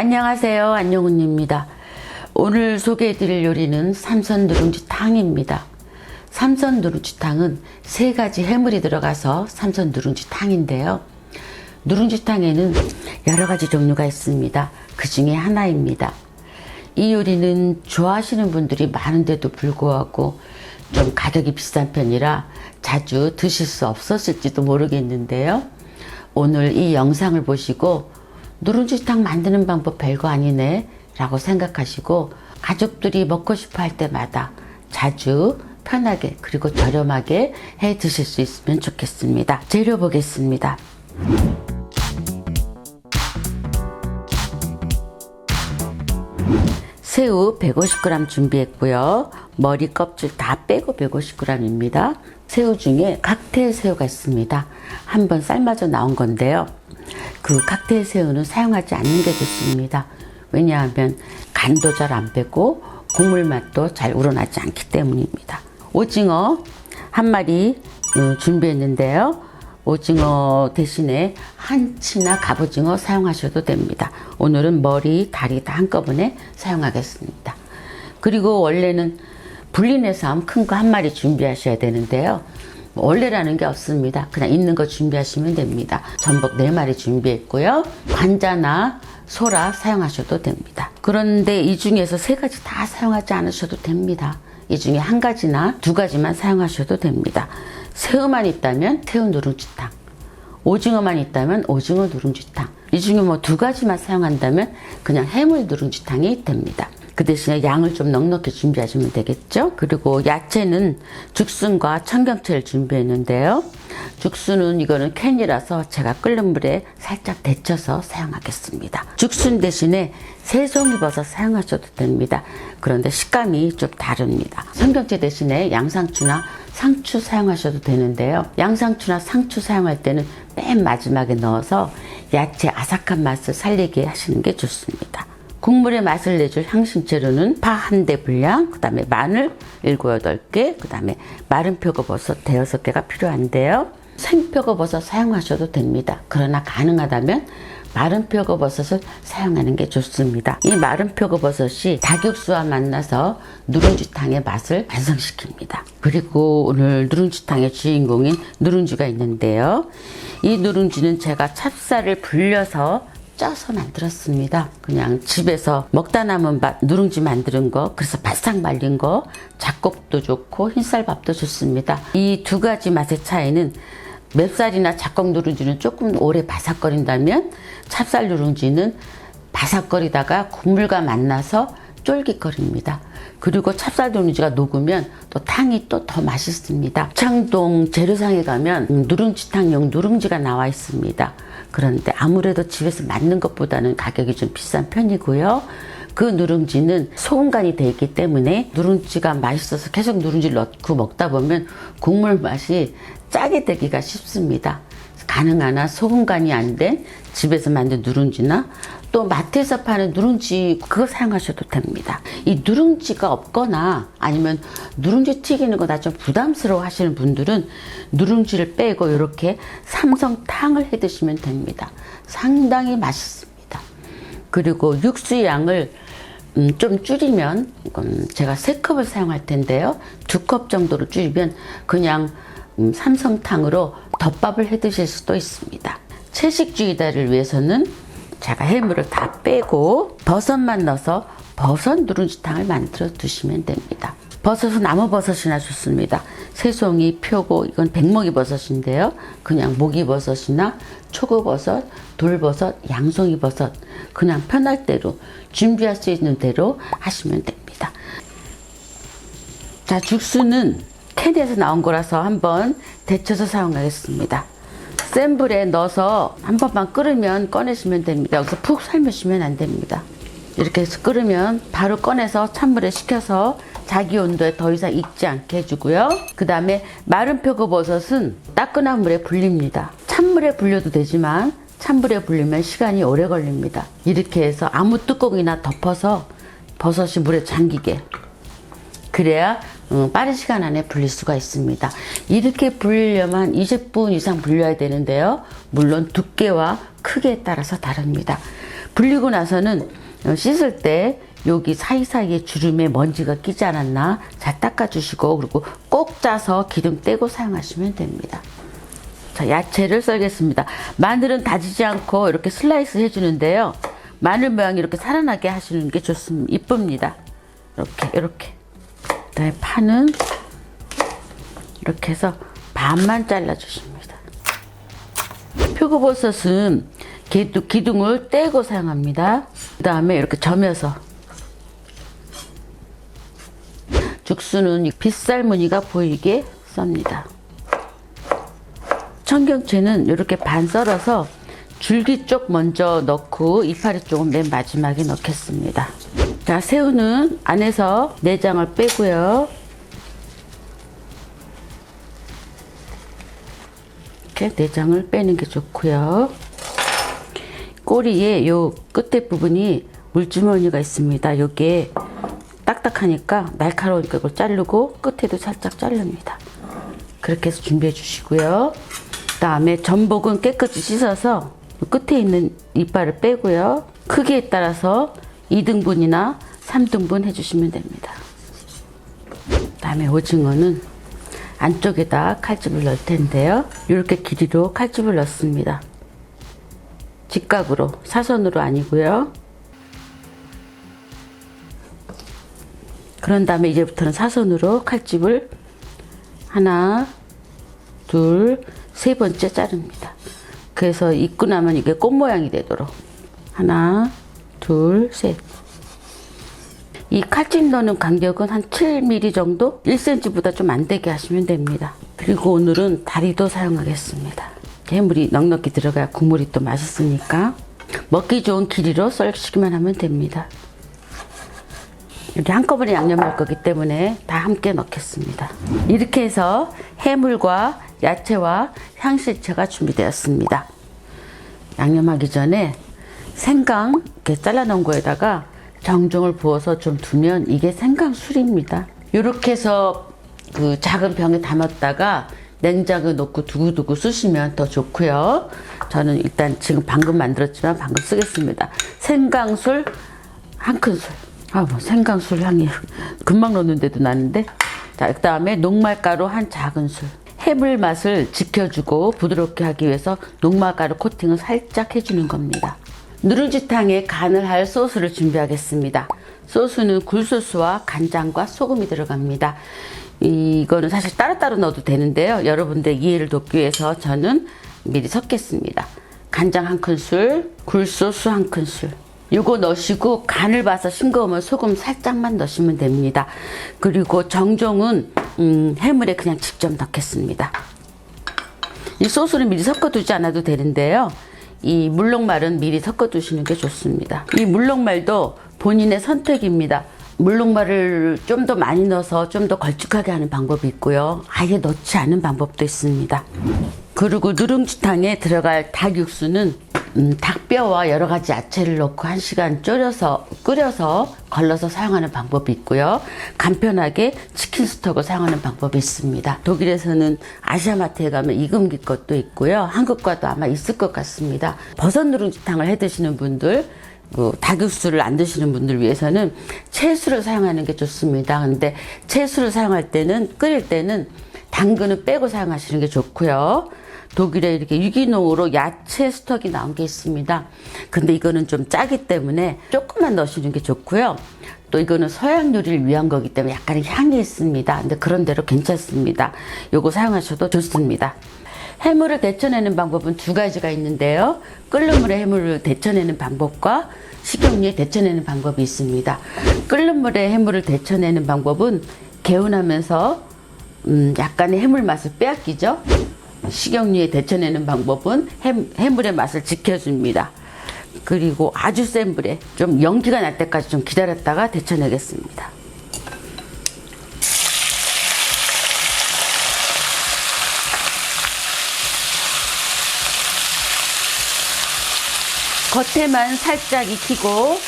안녕하세요. 안녕훈입니다. 오늘 소개해드릴 요리는 삼선 누룽지탕입니다. 삼선 누룽지탕은 3가지 해물이 들어가서 삼선 누룽지탕인데요. 누룽지탕에는 여러가지 종류가 있습니다. 그 중에 하나입니다. 이 요리는 좋아하시는 분들이 많은데도 불구하고 좀 가격이 비싼 편이라 자주 드실 수 없었을지도 모르겠는데요. 오늘 이 영상을 보시고 누룽지탕 만드는 방법 별거 아니네 라고 생각하시고 가족들이 먹고 싶어 할 때마다 자주 편하게 그리고 저렴하게 해 드실 수 있으면 좋겠습니다. 재료 보겠습니다. 새우 150g 준비했고요. 머리 껍질 다 빼고 150g입니다. 새우 중에 칵테일 새우가 있습니다. 한번 삶아져 나온 건데요. 그 칵테일 새우는 사용하지 않는 게 좋습니다. 왜냐하면 간도 잘 안 빼고 국물 맛도 잘 우러나지 않기 때문입니다. 오징어 한 마리 준비했는데요. 오징어 대신에 한치나 갑오징어 사용하셔도 됩니다. 오늘은 머리, 다리 다 한꺼번에 사용하겠습니다. 그리고 원래는 불린해서 큰 거 한 마리 준비하셔야 되는데요. 원래라는 게 없습니다. 그냥 있는 거 준비하시면 됩니다. 전복 4마리 준비했고요. 관자나 소라 사용하셔도 됩니다. 그런데 이 중에서 3가지 다 사용하지 않으셔도 됩니다. 이 중에 1가지나 2가지만 사용하셔도 됩니다. 새우만 있다면 새우 누룽지탕, 오징어만 있다면 오징어 누룽지탕, 이 중에 뭐 2가지만 사용한다면 그냥 해물 누룽지탕이 됩니다. 그 대신에 양을 좀 넉넉히 준비하시면 되겠죠. 그리고 야채는 죽순과 청경채를 준비했는데요. 죽순은 이거는 캔이라서 제가 끓는 물에 살짝 데쳐서 사용하겠습니다. 죽순 대신에 새송이버섯 사용하셔도 됩니다. 그런데 식감이 좀 다릅니다. 청경채 대신에 양상추나 상추 사용하셔도 되는데요. 양상추나 상추 사용할 때는 맨 마지막에 넣어서 야채 아삭한 맛을 살리게 하시는 게 좋습니다. 국물의 맛을 내줄 향신 재료는 파 1대 분량, 그 다음에 마늘 7, 8개, 그 다음에 마른 표고버섯 5-6개가 필요한데요. 생표고버섯 사용하셔도 됩니다. 그러나 가능하다면 마른 표고버섯을 사용하는 게 좋습니다. 이 마른 표고버섯이 닭육수와 만나서 누룽지탕의 맛을 완성시킵니다. 그리고 오늘 누룽지탕의 주인공인 누룽지가 있는데요. 이 누룽지는 제가 찹쌀을 불려서 쪄서 만들었습니다. 그냥 집에서 먹다 남은 밥 누룽지 만드는 거, 그래서 바싹 말린 거, 잡곡도 좋고 흰쌀밥도 좋습니다. 이 2가지 맛의 차이는 맵쌀이나 잡곡 누룽지는 조금 오래 바삭거린다면 찹쌀 누룽지는 바삭거리다가 국물과 만나서 쫄깃거립니다. 그리고 찹쌀 누룽지가 녹으면 또 탕이 또 더 맛있습니다. 창동 재료상에 가면 누룽지탕용 누룽지가 나와 있습니다. 그런데 아무래도 집에서 만든 것보다는 가격이 좀 비싼 편이고요. 그 누룽지는 소금간이 되어 있기 때문에 누룽지가 맛있어서 계속 누룽지를 넣고 먹다 보면 국물 맛이 짜게 되기가 쉽습니다. 가능하나 소금간이 안 된 집에서 만든 누룽지나 또 마트에서 파는 누룽지 그거 사용하셔도 됩니다. 이 누룽지가 없거나 아니면 누룽지 튀기는 거 나 좀 부담스러워 하시는 분들은 누룽지를 빼고 이렇게 삼성탕을 해 드시면 됩니다. 상당히 맛있습니다. 그리고 육수 양을 좀 줄이면 제가 3컵을 사용할 텐데요. 2컵 정도로 줄이면 그냥 삼성탕으로 덮밥을 해 드실 수도 있습니다. 채식주의자를 위해서는 제가 해물을 다 빼고 버섯만 넣어서 버섯 누룽지탕을 만들어 두시면 됩니다. 버섯은 아무 버섯이나 좋습니다. 새송이, 표고, 이건 백목이 버섯인데요. 그냥 목이버섯이나 초고버섯, 돌버섯, 양송이버섯 그냥 편할 대로 준비할 수 있는 대로 하시면 됩니다. 자, 죽순은 캔에서 나온 거라서 한번 데쳐서 사용하겠습니다. 센 불에 넣어서 한 번만 끓으면 꺼내시면 됩니다. 여기서 푹 삶으시면 안 됩니다. 이렇게 해서 끓으면 바로 꺼내서 찬물에 식혀서 자기 온도에 더 이상 익지 않게 해주고요. 그 다음에 마른 표고버섯은 따끈한 물에 불립니다. 찬물에 불려도 되지만 찬물에 불리면 시간이 오래 걸립니다. 이렇게 해서 아무 뚜껑이나 덮어서 버섯이 물에 잠기게, 그래야 빠른 시간 안에 불릴 수가 있습니다. 이렇게 불리려면 20분 이상 불려야 되는데요. 물론 두께와 크기에 따라서 다릅니다. 불리고 나서는 씻을 때 여기 사이사이에 주름에 먼지가 끼지 않았나 잘 닦아주시고, 그리고 꼭 짜서 기름 떼고 사용하시면 됩니다. 자, 야채를 썰겠습니다. 마늘은 다지지 않고 이렇게 슬라이스 해주는데요. 마늘 모양이 이렇게 살아나게 하시는 게 좋습니다. 이쁩니다. 이렇게. 그다음에 파는 이렇게 해서 반만 잘라주십니다. 표고버섯은 기둥을 떼고 사용합니다. 그 다음에 이렇게 점여서. 죽수는 빗살 무늬가 보이게 썹니다. 청경채는 이렇게 반 썰어서 줄기 쪽 먼저 넣고 이파리 쪽은 맨 마지막에 넣겠습니다. 자, 새우는 안에서 내장을 빼고요. 이렇게 내장을 빼는 게 좋고요. 꼬리에 요 끝에 부분이 물주머니가 있습니다. 요게 딱딱하니까 날카로우니까 이걸 자르고 끝에도 살짝 자릅니다. 그렇게 해서 준비해 주시고요. 그 다음에 전복은 깨끗이 씻어서 끝에 있는 이빨을 빼고요. 크기에 따라서 2등분이나 3등분 해주시면 됩니다. 그 다음에 오징어는 안쪽에다 칼집을 넣을 텐데요. 이렇게 길이로 칼집을 넣습니다. 직각으로, 사선으로 아니고요. 그런 다음에 이제부터는 사선으로 칼집을 하나, 둘, 세 번째 자릅니다. 그래서 입고 나면 이게 꽃 모양이 되도록 하나, 둘, 셋. 이 칼집 넣는 간격은 한 7mm 정도? 1cm보다 좀 안 되게 하시면 됩니다. 그리고 오늘은 다리도 사용하겠습니다. 해물이 넉넉히 들어가야 국물이 또 맛있으니까 먹기 좋은 길이로 썰기만 하면 됩니다. 이렇게 한꺼번에 양념할 거기 때문에 다 함께 넣겠습니다. 이렇게 해서 해물과 야채와 향신채가 준비되었습니다. 양념하기 전에 생강 이렇게 잘라놓은 거에다가 정종을 부어서 좀 두면 이게 생강술입니다. 이렇게 해서 그 작은 병에 담았다가 냉장고에 넣고 두고두고 쓰시면 더 좋고요. 저는 일단 지금 방금 만들었지만 방금 쓰겠습니다. 생강술 한 큰술. 뭐 생강술 향이 금방 넣는데도 나는데. 자, 그 다음에 녹말가루 한 작은술. 해물 맛을 지켜주고 부드럽게 하기 위해서 녹말가루 코팅을 살짝 해주는 겁니다. 누룽지탕에 간을 할 소스를 준비하겠습니다. 소스는 굴소스와 간장과 소금이 들어갑니다. 이거는 사실 따로따로 넣어도 되는데요. 여러분들 이해를 돕기 위해서 저는 미리 섞겠습니다. 간장 한 큰술, 굴소스 한 큰술. 요거 넣으시고 간을 봐서 싱거우면 소금 살짝만 넣으시면 됩니다. 그리고 정종은 해물에 그냥 직접 넣겠습니다. 이 소스는 미리 섞어두지 않아도 되는데요. 이 물녹말은 미리 섞어두시는 게 좋습니다. 이 물녹말도 본인의 선택입니다. 물녹말을 좀 더 많이 넣어서 좀 더 걸쭉하게 하는 방법이 있고요. 아예 넣지 않은 방법도 있습니다. 그리고 누룽지탕에 들어갈 닭 육수는 닭뼈와 여러 가지 야채를 넣고 1시간 끓여서 걸러서 사용하는 방법이 있고요. 간편하게 치킨 스톡을 사용하는 방법이 있습니다. 독일에서는 아시아마트에 가면 이금기 것도 있고요. 한국과도 아마 있을 것 같습니다. 버섯 누룽지탕을 해 드시는 분들, 닭육수를 안 드시는 분들 위해서는 채수를 사용하는 게 좋습니다. 근데 채수를 사용할 때는, 끓일 때는 당근을 빼고 사용하시는 게 좋고요. 독일에 이렇게 유기농으로 야채 스톡이 나온 게 있습니다. 근데 이거는 좀 짜기 때문에 조금만 넣으시는 게 좋고요. 또 이거는 서양 요리를 위한 거기 때문에 약간의 향이 있습니다. 근데 그런 대로 괜찮습니다. 요거 사용하셔도 좋습니다. 해물을 데쳐내는 방법은 두 가지가 있는데요. 끓는 물에 해물을 데쳐내는 방법과 식용유에 데쳐내는 방법이 있습니다. 끓는 물에 해물을 데쳐내는 방법은 개운하면서 약간의 해물 맛을 빼앗기죠. 식용유에 데쳐내는 방법은 해물의 맛을 지켜줍니다. 그리고 아주 센 불에 좀 연기가 날 때까지 좀 기다렸다가 데쳐내겠습니다. 겉에만 살짝 익히고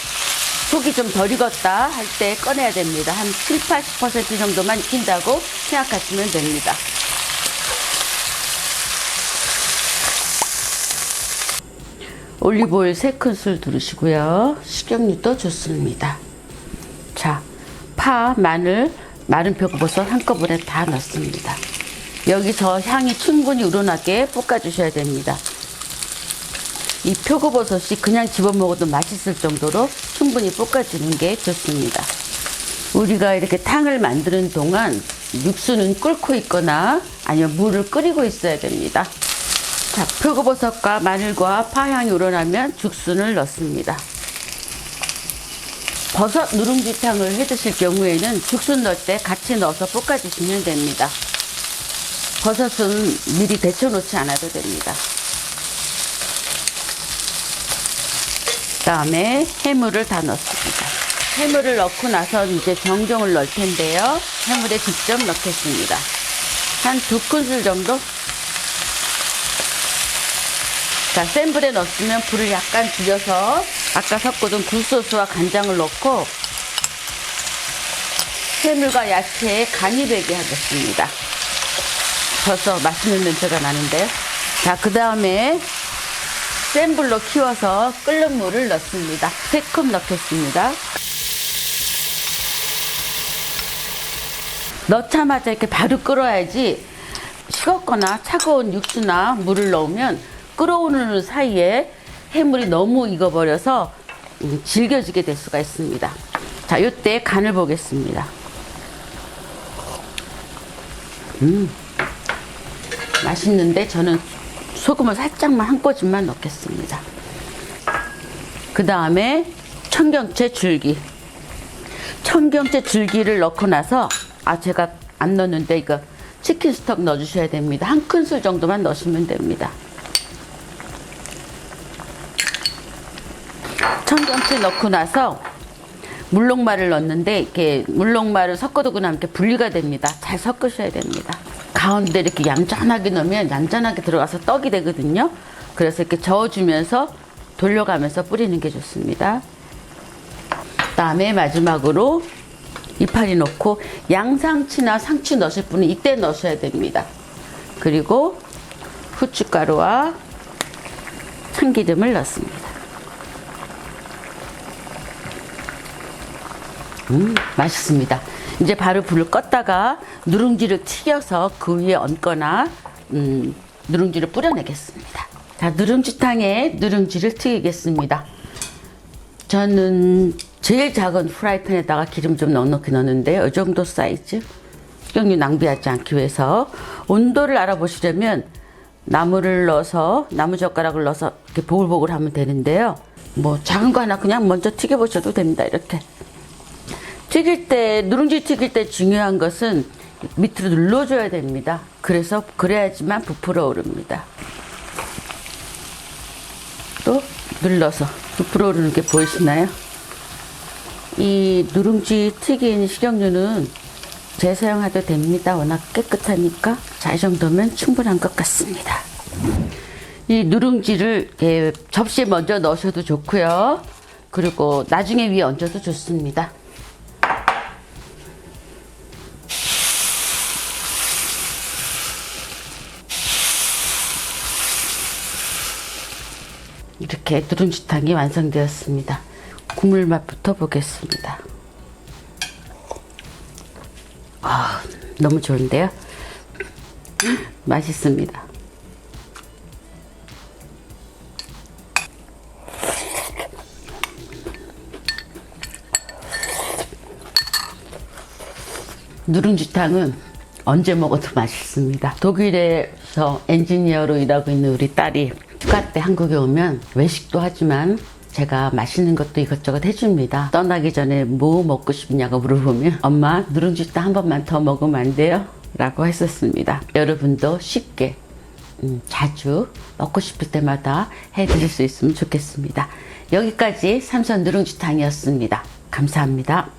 속이 좀 덜 익었다 할 때 꺼내야 됩니다. 한 70~80% 정도만 익힌다고 생각하시면 됩니다. 올리브오일 3큰술 두르시고요. 식용유도 좋습니다. 자, 파, 마늘, 마른 표고버섯 한꺼번에 다 넣습니다. 여기서 향이 충분히 우러나게 볶아주셔야 됩니다. 이 표고버섯이 그냥 집어먹어도 맛있을 정도로 충분히 볶아주는 게 좋습니다. 우리가 이렇게 탕을 만드는 동안 육수는 끓고 있거나 아니면 물을 끓이고 있어야 됩니다. 자, 표고버섯과 마늘과 파향이 우러나면 죽순을 넣습니다. 버섯 누룽지탕을 해 드실 경우에는 죽순 넣을 때 같이 넣어서 볶아주시면 됩니다. 버섯은 미리 데쳐놓지 않아도 됩니다. 그 다음에 해물을 다 넣습니다. 해물을 넣고 나서 이제 정종을 넣을 텐데요. 해물에 직접 넣겠습니다. 한 2큰술 정도? 자, 센 불에 넣었으면 불을 약간 줄여서 아까 섞어둔 굴소스와 간장을 넣고 해물과 야채에 간이 배게 하겠습니다. 벌써 맛있는 냄새가 나는데요. 자, 그 다음에 센 불로 키워서 끓는 물을 넣습니다. 3컵 넣겠습니다. 넣자마자 이렇게 바로 끓어야지 식었거나 차가운 육수나 물을 넣으면 끓어오는 사이에 해물이 너무 익어버려서 질겨지게 될 수가 있습니다. 자, 이때 간을 보겠습니다. 맛있는데 저는 소금을 살짝만 한 꼬집만 넣겠습니다. 그 다음에 청경채 줄기. 청경채 줄기를 넣고 나서 제가 안 넣었는데 이거 치킨 스톡 넣어주셔야 됩니다. 1큰술 정도만 넣으시면 됩니다. 청경채 넣고 나서 물녹말을 넣었는데 이렇게 물녹말을 섞어두고 나면 이렇게 분리가 됩니다. 잘 섞으셔야 됩니다. 가운데 이렇게 얌전하게 넣으면 얌전하게 들어가서 떡이 되거든요. 그래서 이렇게 저어주면서 돌려가면서 뿌리는 게 좋습니다. 그다음에 마지막으로 이파리 넣고 양상추나 상추 넣으실 분은 이때 넣으셔야 됩니다. 그리고 후춧가루와 참기름을 넣습니다. 맛있습니다. 이제 바로 불을 껐다가 누룽지를 튀겨서 그 위에 얹거나 누룽지를 뿌려내겠습니다. 자, 누룽지탕에 누룽지를 튀기겠습니다. 저는 제일 작은 프라이팬에다가 기름 좀 넉넉히 넣는데요. 이 정도 사이즈. 식용유 낭비하지 않기 위해서 온도를 알아보시려면 나무를 넣어서 나무젓가락을 넣어서 이렇게 보글보글 하면 되는데요. 뭐 작은 거 하나 그냥 먼저 튀겨보셔도 됩니다. 이렇게. 튀길 때, 누룽지 튀길 때 중요한 것은 밑으로 눌러줘야 됩니다. 그래야지만 부풀어 오릅니다. 또 눌러서 부풀어 오르는 게 보이시나요? 이 누룽지 튀긴 식용유는 재사용해도 됩니다. 워낙 깨끗하니까. 자, 이 정도면 충분한 것 같습니다. 이 누룽지를 접시에 먼저 넣으셔도 좋고요. 그리고 나중에 위에 얹어도 좋습니다. 이렇게 누룽지탕이 완성되었습니다. 국물 맛부터 보겠습니다. 너무 좋은데요? 맛있습니다. 누룽지탕은 언제 먹어도 맛있습니다. 독일에서 엔지니어로 일하고 있는 우리 딸이 휴가 때 한국에 오면 외식도 하지만 제가 맛있는 것도 이것저것 해줍니다. 떠나기 전에 뭐 먹고 싶냐고 물어보면 엄마 누룽지탕 한 번만 더 먹으면 안 돼요? 라고 했었습니다. 여러분도 쉽게 자주 먹고 싶을 때마다 해드릴 수 있으면 좋겠습니다. 여기까지 삼선 누룽지탕이었습니다. 감사합니다.